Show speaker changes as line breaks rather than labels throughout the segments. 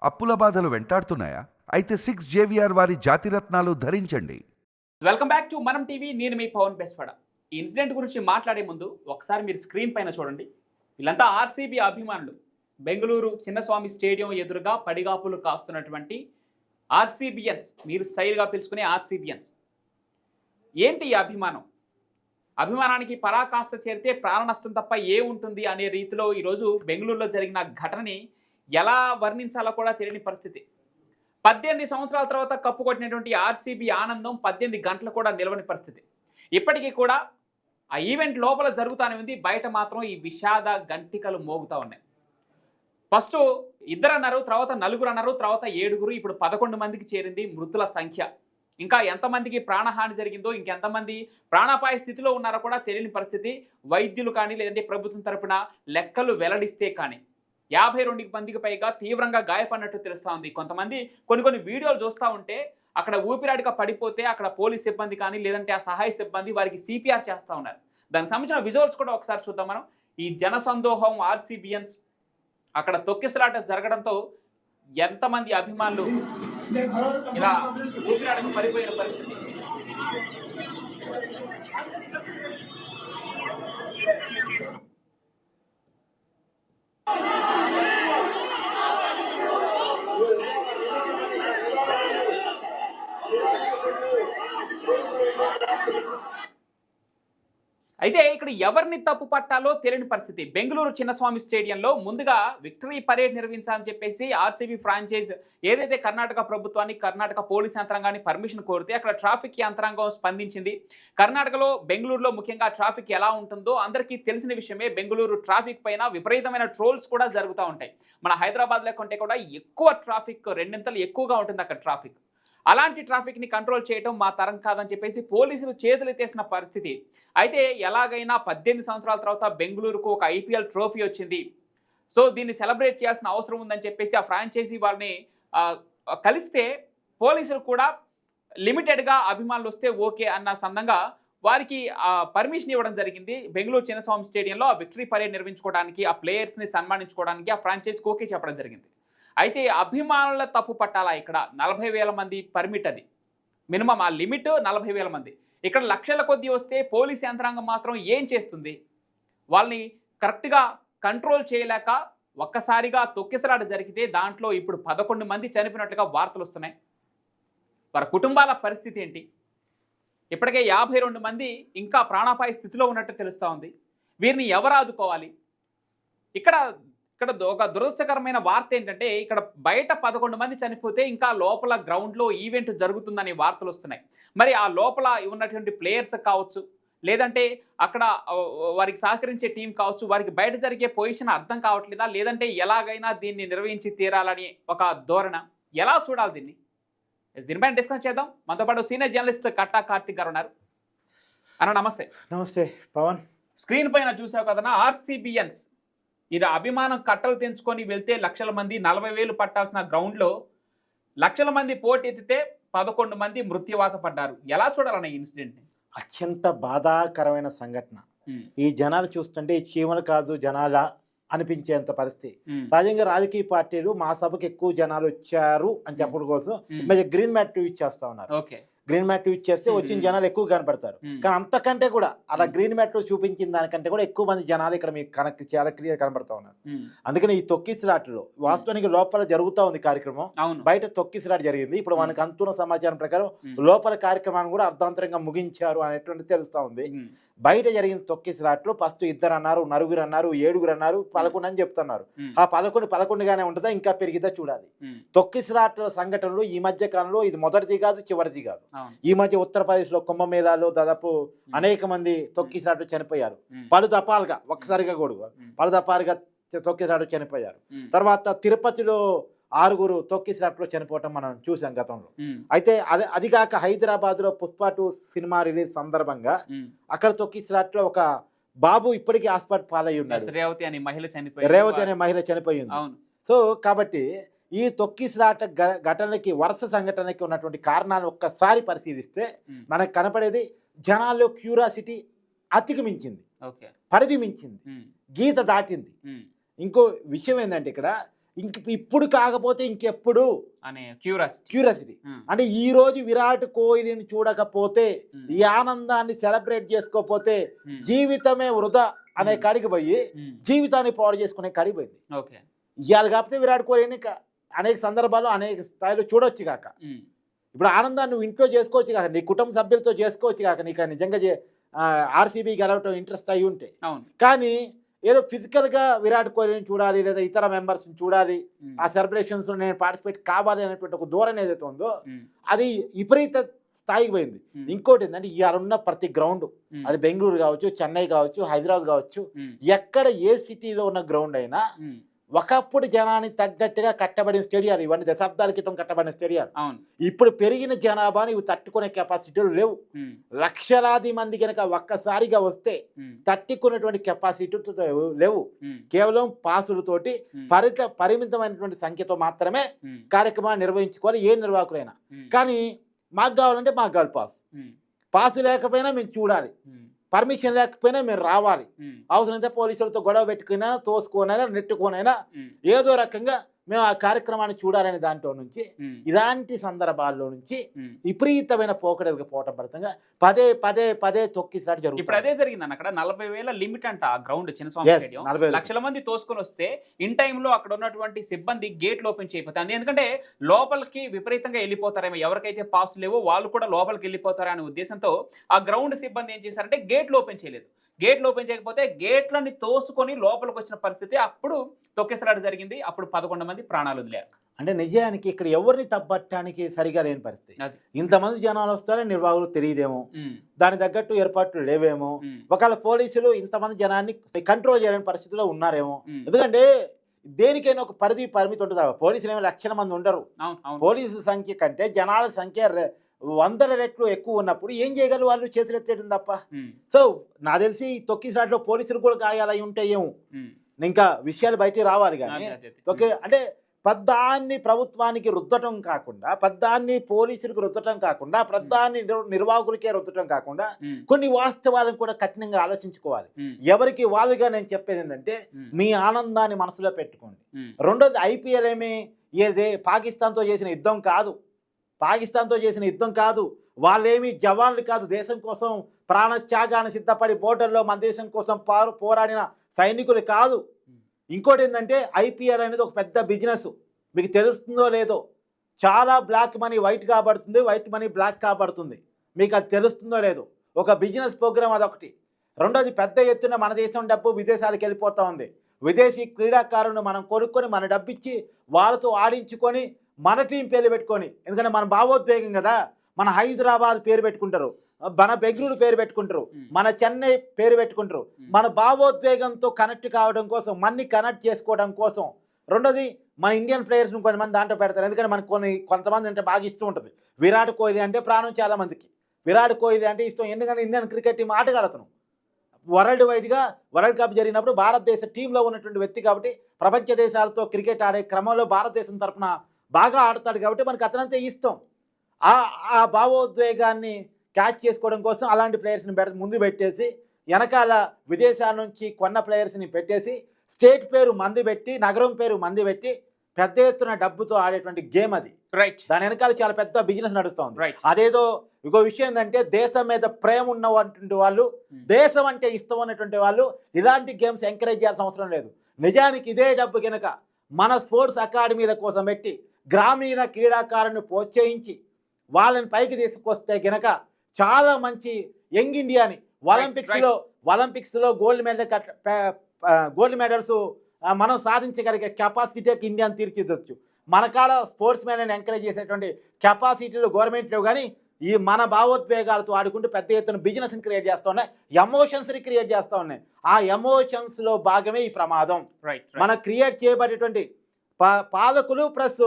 అప్పుల బాధలు వెంటాడుతున్నాయా? అయితే 6 జేవిఆర్ వారి జాతిరత్నాలు ధరించండి.
వెల్కమ్ బ్యాక్ టు మనం టీవీ. నేను మీ పవన్ బెస్పడ. ఈ ఇన్సిడెంట్ గురించి మాట్లాడే ముందు ఒకసారి మీరు స్క్రీన్ పైన చూడండి. వీళ్ళంతా ఆర్సీబీ అభిమానులు. బెంగళూరు చిన్నస్వామి స్టేడియం ఎదురుగా పడిగాపులు కాస్తున్నటువంటి ఆర్సీబియన్స్. మీరు స్టైల్గా పిలుచుకునే ఆర్సీబియన్స్. ఏంటి ఈ అభిమానం? అభిమానానికి పరాకాష్ట చేరితే ప్రాణ నష్టం తప్ప ఏముంటుంది అనే రీతిలో ఈరోజు బెంగళూరులో జరిగిన ఘటనని ఎలా వర్ణించాలో కూడా తెలియని పరిస్థితి. 18 సంవత్సరాల తర్వాత కప్పు కొట్టినటువంటి ఆర్సీబీ ఆనందం 18 గంటలు కూడా నిలవని పరిస్థితి. ఇప్పటికీ కూడా ఆ ఈవెంట్ లోపల జరుగుతూనే ఉంది, బయట మాత్రం ఈ విషాద గంటికలు మోగుతూ ఉన్నాయి. ఫస్ట్ 2 అన్నారు, తర్వాత 4 అన్నారు, తర్వాత 7, ఇప్పుడు 11 మందికి చేరింది మృతుల సంఖ్య. ఇంకా ఎంతమందికి ప్రాణహాని జరిగిందో, ఇంకెంతమంది ప్రాణాపాయ స్థితిలో ఉన్నారో కూడా తెలియని పరిస్థితి. వైద్యులు కానీ లేదంటే ప్రభుత్వం తరపున లెక్కలు వెల్లడిస్తే కానీ 52 మందికి పైగా తీవ్రంగా గాయపడినట్టు తెలుస్తూ ఉంది. కొంతమంది కొన్ని వీడియోలు చూస్తూ ఉంటే అక్కడ ఊపిరాడిగా పడిపోతే అక్కడ పోలీస్ సిబ్బంది కానీ లేదంటే ఆ సహాయ సిబ్బంది వారికి సిపిఆర్ చేస్తూ ఉన్నారు. దానికి సంబంధించిన విజువల్స్ కూడా ఒకసారి చూద్దాం మనం. ఈ జనసందోహం ఆర్సీబియన్స్ అక్కడ తొక్కిసలాట జరగడంతో ఎంతమంది అభిమానులు ఇలా ఊపిరాడకు పడిపోయిన పరిస్థితి. అయితే ఇక్కడ ఎవరిని తప్పు పట్టాలో తెలియని పరిస్థితి. బెంగళూరు చిన్నస్వామి స్టేడియంలో ముందుగా విక్టరీ పరేడ్ నిర్వహించాలని చెప్పేసి ఆర్సీబీ ఫ్రాంచైజ్ ఏదైతే కర్ణాటక ప్రభుత్వాన్ని, కర్ణాటక పోలీస్ యంత్రాంగాన్ని పర్మిషన్ కోరితే అక్కడ ట్రాఫిక్ యంత్రాంగం స్పందించింది. కర్ణాటకలో బెంగళూరులో ముఖ్యంగా ట్రాఫిక్ ఎలా ఉంటుందో అందరికీ తెలిసిన విషయమే. బెంగళూరు ట్రాఫిక్ పైన విపరీతమైన ట్రోల్స్ కూడా జరుగుతూ ఉంటాయి. మన హైదరాబాద్లో కంటే కూడా ఎక్కువ ట్రాఫిక్, 2 ఎక్కువగా ఉంటుంది అక్కడ ట్రాఫిక్. అలాంటి ట్రాఫిక్ని కంట్రోల్ చేయడం మా తరం కాదని చెప్పేసి పోలీసులు చేతులెత్తేసిన పరిస్థితి. అయితే ఎలాగైనా 18 సంవత్సరాల తర్వాత బెంగళూరుకు ఒక ఐపీఎల్ ట్రోఫీ వచ్చింది, సో దీన్ని సెలబ్రేట్ చేయాల్సిన అవసరం ఉందని చెప్పేసి ఆ ఫ్రాంచైజీ వాళ్ళని కలిస్తే పోలీసులు కూడా లిమిటెడ్గా అభిమానులు వస్తే ఓకే అన్న సందంగా వారికి పర్మిషన్ ఇవ్వడం జరిగింది. బెంగళూరు చిన్నస్వామి స్టేడియంలో ఆ విక్టరీ పరేడ్ నిర్వహించుకోవడానికి, ఆ ప్లేయర్స్ని సన్మానించుకోవడానికి ఆ ఫ్రాంచైజీకి ఓకే చెప్పడం జరిగింది. అయితే అభిమానుల తప్పు పట్టాలా? ఇక్కడ 40,000 మంది పర్మిట్, అది మినిమం ఆ లిమిట్ 40,000 మంది. ఇక్కడ లక్షల కొద్దీ వస్తే పోలీస్ యంత్రాంగం మాత్రం ఏం చేస్తుంది? వాళ్ళని కరెక్ట్గా కంట్రోల్ చేయలేక ఒక్కసారిగా తొక్కిసలాట జరిగితే దాంట్లో ఇప్పుడు 11 మంది చనిపోయినట్లుగా వార్తలు వస్తున్నాయి. వారి కుటుంబాల పరిస్థితి ఏంటి? ఇప్పటికే 52 మంది ఇంకా ప్రాణాపాయ స్థితిలో ఉన్నట్టు తెలుస్తూ ఉంది. వీరిని ఎవరు ఆదుకోవాలి? ఇక్కడ ఒక దురదృష్టకరమైన వార్త ఏంటంటే ఇక్కడ బయట 11 మంది చనిపోతే ఇంకా లోపల గ్రౌండ్లో ఈవెంట్ జరుగుతుందనే వార్తలు వస్తున్నాయి. మరి ఆ లోపల ఉన్నటువంటి ప్లేయర్స్ కావచ్చు, లేదంటే అక్కడ వారికి సహకరించే టీం కావచ్చు, వారికి బయట జరిగే పొజిషన్ అర్థం కావట్లేదా? లేదంటే ఎలాగైనా దీన్ని నిర్వహించి తీరాలని ఒక ధోరణ? ఎలా చూడాలి దీన్ని? దీనిపైన డిస్కస్ చేద్దాం. మనతో పాటు సీనియర్ జర్నలిస్ట్ కట్టా కార్తిక్ గారు ఉన్నారు. అన్న నమస్తే.
నమస్తే పవన్.
స్క్రీన్ పైన చూసావు కదన్నా, ఆర్సీబియన్స్ ఇది అభిమానం కట్టలు తెంచుకొని వెళ్తే లక్షల మంది, 40,000 పట్టాల్సిన గ్రౌండ్లో లక్షల మంది పోటీ ఎత్తితే 11 మంది మృత్యువాత పడ్డారు. ఎలా చూడాలన్న ఈ ఇన్సిడెంట్ని?
అత్యంత బాధాకరమైన సంఘటన. ఈ జనాలు చూస్తుంటే ఈ చీమలు కాదు జనాల అనిపించేంత పరిస్థితి. సహజంగా రాజకీయ పార్టీలు మా సభకు ఎక్కువ జనాలు వచ్చారు అని చెప్పడం కోసం గ్రీన్ మ్యాట్ ట్వీట్ చేస్తా ఉన్నారు. గ్రీన్ మ్యాట్ ట్వీట్ చేస్తే వచ్చిన జనాలు ఎక్కువ కనపడతారు. కానీ అంతకంటే కూడా అలా గ్రీన్ మ్యాట్ లో చూపించిన దానికంటే కూడా ఎక్కువ మంది జనాలు ఇక్కడ మీకు చాలా క్లియర్ కనబడతా ఉన్నారు. అందుకని ఈ తొక్కిసలాటలో వాస్తవానికి లోపల జరుగుతూ ఉంది కార్యక్రమం, బయట తొక్కిసలాట జరిగింది. ఇప్పుడు మనకు అందుతున్న సమాచారం ప్రకారం లోపల కార్యక్రమాన్ని కూడా అర్ధాంతరంగా ముగించారు అనేటువంటి తెలుస్తా ఉంది. బయట జరిగిన తొక్కిసలాటలో ఫస్ట్ 2 అన్నారు, 4 అన్నారు, 7 అన్నారు, 11 అని చెప్తున్నారు. ఆ 11గానే ఉంటుందా ఇంకా పెరిగితే చూడాలి. తొక్కిసలాట సంఘటనలు ఈ మధ్య కాలంలో ఇది మొదటిది కాదు, చివరిది కాదు. ఈ మధ్య ఉత్తరప్రదేశ్ లో కుంభమేళాలో దాదాపు అనేక మంది తొక్కిసలాట చనిపోయారు. పలు దఫాలుగా, ఒక్కసారిగా కూడా పలు దఫాలుగా తొక్కిసలాట చనిపోయారు. తర్వాత తిరుపతిలో 6 తొక్కిసలాటలో చనిపోవటం మనం చూసాం గతంలో. అయితే అది కాక హైదరాబాద్ లో పుష్ప 2 సినిమా రిలీజ్ సందర్భంగా అక్కడ తొక్కిసలాటలో ఒక బాబు ఇప్పటికీ హాస్పిటల్ పాలయ్యి ఉన్నాడు.
రేవతి అనే
మహిళ చనిపోయింది. సో కాబట్టి ఈ తొక్కిసలాట ఘటనకి, వరుస సంఘటనకి ఉన్నటువంటి కారణాలు ఒక్కసారి పరిశీలిస్తే మనకు కనపడేది జనాల్లో క్యూరియాసిటీ అతికి మించింది, పరిధి మించింది, గీత దాటింది. ఇంకో విషయం ఏంటంటే ఇక్కడ ఇప్పుడు కాకపోతే ఇంకెప్పుడు
అనే క్యూరియాసిటీ.
క్యూరియాసిటీ. అంటే ఈ రోజు విరాట్ కోహ్లీని చూడకపోతే, ఈ ఆనందాన్ని సెలబ్రేట్ చేసుకోకపోతే జీవితమే వృధా అనే కాడికి పోయి జీవితాన్ని పాడు చేసుకునే కాడికి పోయింది.
ఓకే,
ఇవాళ కాకపోతే విరాట్ కోహ్లీని అనేక సందర్భాల్లో అనేక స్థాయిలో చూడొచ్చు కాక, ఇప్పుడు ఆనందాన్ని నువ్వు ఇంట్లో చేసుకోవచ్చు కాక, నీ కుటుంబ సభ్యులతో చేసుకోవచ్చు కాక, నీకు నిజంగా ఆర్సీబీ గెలవటం ఇంట్రెస్ట్ అయి ఉంటే. కానీ ఏదో ఫిజికల్గా విరాట్ కోహ్లీని చూడాలి లేదా ఇతర మెంబర్స్ని చూడాలి, ఆ సెలబ్రేషన్స్ నేను పార్టిసిపేట్ కావాలి అనేటువంటి ఒక ధోరణి ఏదైతే ఉందో అది విపరీత స్థాయికి పోయింది. ఇంకోటి ఏంటంటే ఇవాళ ఉన్న ప్రతి గ్రౌండ్, అది బెంగళూరు కావచ్చు, చెన్నై కావచ్చు, హైదరాబాద్ కావచ్చు, ఎక్కడ ఏ సిటీలో ఉన్న గ్రౌండ్ అయినా ఒకప్పుడు జనాన్ని తగ్గట్టుగా కట్టబడిన స్టేడియాలు, ఇవన్నీ దశాబ్దాల క్రితం కట్టబడిన స్టేడియాలు. ఇప్పుడు పెరిగిన జనాభాని ఇవి తట్టుకునే కెపాసిటీలు లేవు. లక్షలాది మంది కనుక ఒక్కసారిగా వస్తే తట్టుకునేటువంటి కెపాసిటీ లేవు. కేవలం పాసులతోటి పరిమితమైనటువంటి సంఖ్యతో మాత్రమే కార్యక్రమాన్ని నిర్వహించుకోవాలి ఏ నిర్వాహకులైనా. కానీ మాకు కావాలంటే మాకు కావాలి పాసు లేకపోయినా మేము చూడాలి, పర్మిషన్ లేకపోయినా మేము రావాలి, అవసరమైతే పోలీసులతో గొడవ పెట్టుకున్నా, తోసుకోనైనా, నెట్టుకోనైనా ఏదో రకంగా మేము ఆ కార్యక్రమాన్ని చూడాలనే దాంట్లో నుంచి ఇలాంటి సందర్భాల్లో నుంచి విపరీతమైన పోకడలకు పోవటం ఫలితంగా పదే పదే పదే తొక్కిసలాట జరుగుతుంది.
ఇప్పుడు అదే జరిగింది అన్న, అక్కడ 40,000 లిమిట్ అంట ఆ గ్రౌండ్ చిన్నస్వామి స్టేడియం.
40,000
లక్షల మంది తోసుకొని వస్తే ఇన్ టైంలో అక్కడ ఉన్నటువంటి సిబ్బంది గేట్లు ఓపెన్ చేయకపోతారు. ఎందుకంటే లోపలికి విపరీతంగా వెళ్ళిపోతారేమో, ఎవరికైతే పాస్ లేవో వాళ్ళు కూడా లోపలికి వెళ్ళిపోతారనే ఉద్దేశంతో ఆ గ్రౌండ్ సిబ్బంది ఏం చేశారంటే గేట్లు ఓపెన్ చేయలేదు. గేట్లు ఓపెన్ చేయకపోతే గేట్లని తోసుకొని లోపలికి వచ్చిన పరిస్థితి, అప్పుడు తొక్కిసలాట జరిగింది. అప్పుడు 11 మంది ప్రాణాలు వదిలారు.
అంటే నిజానికి ఇక్కడ ఎవరిని తప్పట్టడానికి సరిగా లేని పరిస్థితి. ఇంతమంది జనాలు వస్తారని నిర్వాహకులు తెలియదేమో, దాని తగ్గట్టు ఏర్పాట్లు లేవేమో, ఒకవేళ పోలీసులు ఇంతమంది జనాన్ని కంట్రోల్ చేయలేని పరిస్థితిలో ఉన్నారేమో. ఎందుకంటే దేనికైనా ఒక పరిమితి ఉంటుంది. పోలీసులు ఏమో లక్షల మంది ఉండరు. పోలీసు సంఖ్య కంటే జనాల సంఖ్య 100 రెట్లు ఎక్కువ ఉన్నప్పుడు ఏం చేయగలరు వాళ్ళు, చేతులు ఎత్తేయడం తప్ప. సో నాకు తెలిసి తొక్కిసలాటలో పోలీసులు కూడా గాయాలై ఉంటాయేమో, ఇంకా విషయాలు బయటికి రావాలి. కానీ అంటే పెద్దాన్ని ప్రభుత్వానికి రుద్దటం కాకుండా, పెద్దాన్ని పోలీసులకు రుద్దటం కాకుండా, పెద్దాన్ని నిర్వాహకులకే రుద్దటం కాకుండా కొన్ని వాస్తవాలను కూడా కఠినంగా ఆలోచించుకోవాలి. ఎవరికి వాళ్ళుగా నేను చెప్పేది ఏంటంటే మీ ఆనందాన్ని మనసులో పెట్టుకోండి. రెండోది ఐపీఎల్ ఏమి పాకిస్తాన్తో చేసిన యుద్ధం కాదు, పాకిస్తాన్తో చేసిన యుద్ధం కాదు, వాళ్ళేమి జవాన్లు కాదు, దేశం కోసం ప్రాణత్యాగాన్ని సిద్ధపడి బోర్డర్లో మన దేశం కోసం పోరాడిన సైనికులు కాదు. ఇంకోటి ఏంటంటే ఐపీఎల్ అనేది ఒక పెద్ద బిజినెస్, మీకు తెలుస్తుందో లేదో. చాలా బ్లాక్ మనీ వైట్ కాబడుతుంది, వైట్ మనీ బ్లాక్ కాబడుతుంది, మీకు అది తెలుస్తుందో లేదో. ఒక బిజినెస్ ప్రోగ్రామ్ అదొకటి. రెండోది పెద్ద ఎత్తున మన దేశం డబ్బు విదేశాలకు వెళ్ళిపోతూ ఉంది. విదేశీ క్రీడాకారులను మనం కొనుక్కొని మన డబ్బు ఇచ్చి వాళ్ళతో ఆడించుకొని మన టీం పేరు పెట్టుకొని, ఎందుకంటే మన భావోద్వేగం కదా, మన హైదరాబాద్ పేరు పెట్టుకుంటారు, మన బెంగళూరు పేరు పెట్టుకుంటారు, మన చెన్నై పేరు పెట్టుకుంటారు. మన భావోద్వేగంతో కనెక్ట్ కావడం కోసం, మన్ని కనెక్ట్ చేసుకోవడం కోసం. రెండోది మన ఇండియన్ ప్లేయర్స్ని కొంతమంది దాంట్లో పెడతారు, ఎందుకంటే మనకు కొంతమంది అంటే బాగా ఇష్టం ఉంటుంది. విరాట్ కోహ్లీ అంటే ప్రాణం చాలా మందికి, విరాట్ కోహ్లీ అంటే ఇష్టం. ఎందుకంటే ఇండియన్ క్రికెట్ టీం ఆటగాడుతాను, వరల్డ్ వైడ్గా వరల్డ్ కప్ జరిగినప్పుడు భారతదేశ టీంలో ఉన్నటువంటి వ్యక్తి కాబట్టి, ప్రపంచ దేశాలతో క్రికెట్ ఆడే క్రమంలో భారతదేశం తరఫున బాగా ఆడతాడు కాబట్టి మనకు అతనంతే ఇష్టం. ఆ భావోద్వేగాన్ని క్యాచ్ చేసుకోవడం కోసం అలాంటి ప్లేయర్స్ని ముందు పెట్టేసి, వెనకాల విదేశాల నుంచి కొన్న ప్లేయర్స్ని పెట్టేసి, స్టేట్ పేరు మంది పెట్టి, నగరం పేరు మంది పెట్టి, పెద్ద ఎత్తున డబ్బుతో ఆడేటువంటి గేమ్ అది. దాని వెనకాల చాలా పెద్ద బిజినెస్ నడుస్తుంది. అదేదో ఇంకో విషయం ఏంటంటే దేశం మీద ప్రేమ ఉన్నటువంటి వాళ్ళు, దేశం అంటే ఇష్టం ఉన్నటువంటి వాళ్ళు ఇలాంటి గేమ్స్ ఎంకరేజ్ చేయాల్సిన అవసరం లేదు. నిజానికి ఇదే డబ్బు కనుక మన స్పోర్ట్స్ అకాడమీల కోసం పెట్టి గ్రామీణ క్రీడాకారులను ప్రోత్సహించి వాళ్ళని పైకి తీసుకొస్తే గనక చాలా మంచి యంగ్ ఇండియాని ఒలింపిక్స్లో గోల్డ్ మెడల్స్ మనం సాధించగలిగే కెపాసిటీకి ఇండియాని తీర్చిదిద్దొచ్చు. మన కాడ స్పోర్ట్స్ మ్యాన్ ఎంకరేజ్ చేసేటువంటి కెపాసిటీలు గవర్నమెంట్ లేవు. కానీ ఈ మన భావోద్వేగాలతో ఆడుకుంటూ పెద్ద ఎత్తున బిజినెస్ని క్రియేట్ చేస్తూ ఉన్నాయి, ఎమోషన్స్ని క్రియేట్ చేస్తూ ఉన్నాయి. ఆ ఎమోషన్స్లో భాగమే ఈ ప్రమాదం. మన క్రియేట్ చేయబడేటువంటి పాలకులు ప్లస్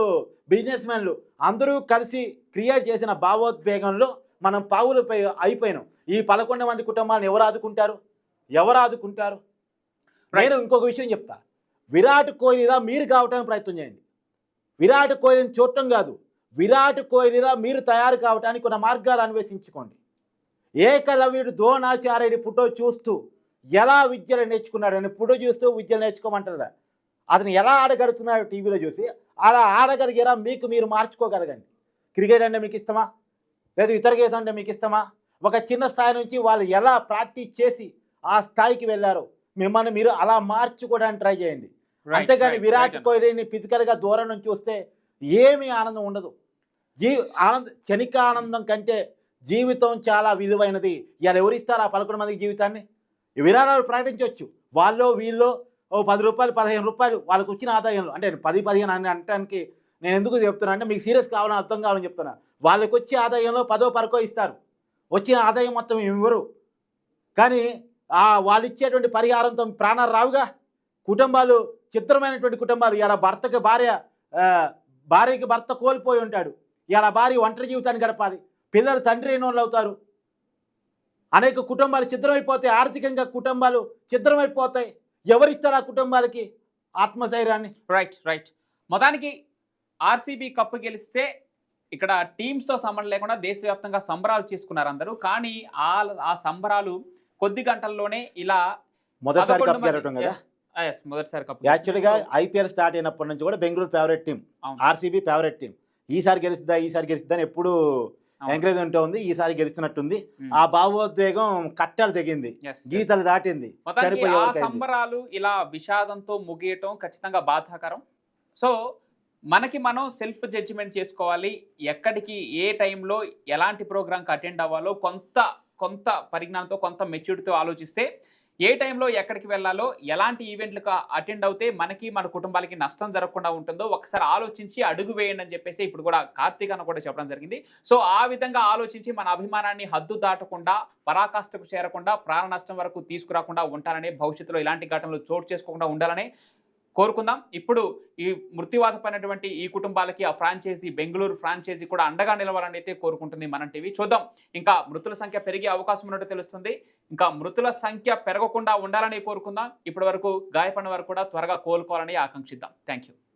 బిజినెస్ మ్యాన్లు అందరూ కలిసి క్రియేట్ చేసిన భావోద్వేగంలో మనం పావులు అయిపోయినాం. ఈ 11 మంది కుటుంబాలను ఎవరు ఆదుకుంటారు? నేను ఇంకొక విషయం చెప్తా, విరాట్ కోహ్లీలా మీరు కావటానికి ప్రయత్నం చేయండి. విరాట్ కోహ్లీని చూడటం కాదు, విరాట్ కోహ్లీలా మీరు తయారు కావడానికి కొన్ని మార్గాలు అన్వేషించుకోండి. ఏకలవ్యుడు ద్రోణాచార్యుడి ఫోటో చూస్తూ ఎలా విద్యలు నేర్చుకున్నాడని ఫోటో చూస్తూ విద్యలు నేర్చుకోమంటారా? అతను ఎలా ఆడగలుగుతున్నాడో టీవీలో చూసి అలా ఆడగలిగేలా మీకు మీరు మార్చుకోగలగండి. క్రికెట్ అంటే మీకు ఇష్టమా, లేదా ఇతర గేమ్స్ అంటే మీకు ఇష్టమా? ఒక చిన్న స్థాయి నుంచి వాళ్ళు ఎలా ప్రాక్టీస్ చేసి ఆ స్థాయికి వెళ్ళారో మిమ్మల్ని మీరు అలా మార్చుకోవడానికి ట్రై చేయండి. అంతేగాని విరాట్ కోహ్లీని ఫిజికల్గా దూరం నుంచి చూస్తే ఏమీ ఆనందం ఉండదు. క్షణిక ఆనందం కంటే జీవితం చాలా విలువైనది. ఇలా ఎవరిస్తారు ఆ 11 మందికి జీవితాన్ని? విరాట్ ప్రకటించవచ్చు, వాళ్ళు వీళ్ళు ఓ 10 రూపాయలు 15 రూపాయలు వాళ్ళకి వచ్చిన ఆదాయంలో, అంటే 10-15 అని అనడానికి నేను ఎందుకు చెప్తున్నా అంటే మీకు సీరియస్ కావాలని అర్థం కావాలని చెప్తున్నా. వాళ్ళకి వచ్చే ఆదాయంలో 10-10 ఇస్తారు, వచ్చిన ఆదాయం మొత్తం ఇవ్వరు. కానీ వాళ్ళు ఇచ్చేటువంటి పరిహారంతో ప్రాణాలు రావుగా. కుటుంబాలు చిత్రమైనటువంటి కుటుంబాలు. ఇలా భార్యకి భర్త కోల్పోయి ఉంటాడు, ఇలా భార్య ఒంటరి జీవితాన్ని గడపాలి, పిల్లలు తండ్రి అయిన వాళ్ళు అవుతారు. అనేక కుటుంబాలు ఛిద్రమైపోతాయి, ఆర్థికంగా కుటుంబాలు ఛిద్రమైపోతాయి. ఎవరిస్తారు ఆ కుటుంబాలకి ఆత్మధైర్యాన్ని?
రైట్. మొత్తానికి ఆర్సీబీ కప్పు గెలిస్తే ఇక్కడ టీమ్స్తో సంబంధం లేకుండా దేశవ్యాప్తంగా సంబరాలు చేసుకున్నారు అందరూ. కానీ ఆ సంబరాలు కొద్ది గంటల్లోనే ఇలా
మొదటిసారి కప్ గెలవటం కదా.
మొదటిసారి కప్.
యాక్చువల్గా ఐపీఎల్ స్టార్ట్ అయినప్పటి నుంచి కూడా Bengaluru favourite team, RCB favourite team. ఈసారి గెలుస్తుందా అని ఎప్పుడు ఎంకరేజ్ ఉంటూ ఉంది. ఈసారి గెలుస్తున్నట్టుంది. ఆ భావోద్వేగం కట్టలు తెగింది, గీతలు దాటింది.
ఆ సంబరాలు ఇలా విషాదంతో ముగియటం ఖచ్చితంగా బాధాకరం. సో మనకి మనం సెల్ఫ్ జడ్జిమెంట్ చేసుకోవాలి. ఎక్కడికి ఏ టైంలో ఎలాంటి ప్రోగ్రామ్కి అటెండ్ అవ్వాలో కొంత పరిజ్ఞానంతో కొంత మెచ్యూరిటీతో ఆలోచిస్తే ఏ టైంలో ఎక్కడికి వెళ్ళాలో ఎలాంటి ఈవెంట్లకు అటెండ్ అవుతే మనకి మన కుటుంబాలకి నష్టం జరగకుండా ఉంటుందో ఒకసారి ఆలోచించి అడుగు వేయండి అని చెప్పేసి ఇప్పుడు కూడా కార్తీక్ అన్న కూడా చెప్పడం జరిగింది. సో ఆ విధంగా ఆలోచించి మన అభిమానాన్ని హద్దు దాటకుండా, పరాకాష్ఠకు చేరకుండా, ప్రాణ నష్టం వరకు తీసుకురాకుండా ఉంటారనే, భవిష్యత్తులో ఇలాంటి ఘటనలు చోటు చేసుకోకుండా ఉండాలనే కోరుకుందాం. ఇప్పుడు ఈ మృత్యువాదపైనటువంటి ఈ కుటుంబాలకి ఆ ఫ్రాంచైజీ, బెంగళూరు ఫ్రాంచైజీ కూడా అండగా నిలవాలని అయితే కోరుకుంటుంది మనం టీవీ. చూద్దాం, ఇంకా మృతుల సంఖ్య పెరిగే అవకాశం ఉన్నట్టు తెలుస్తుంది. ఇంకా మృతుల సంఖ్య పెరగకుండా ఉండాలని కోరుకుందాం. ఇప్పటి వరకు గాయపడిన వారు కూడా త్వరగా కోలుకోవాలని ఆకాంక్షిద్దాం. Thank you.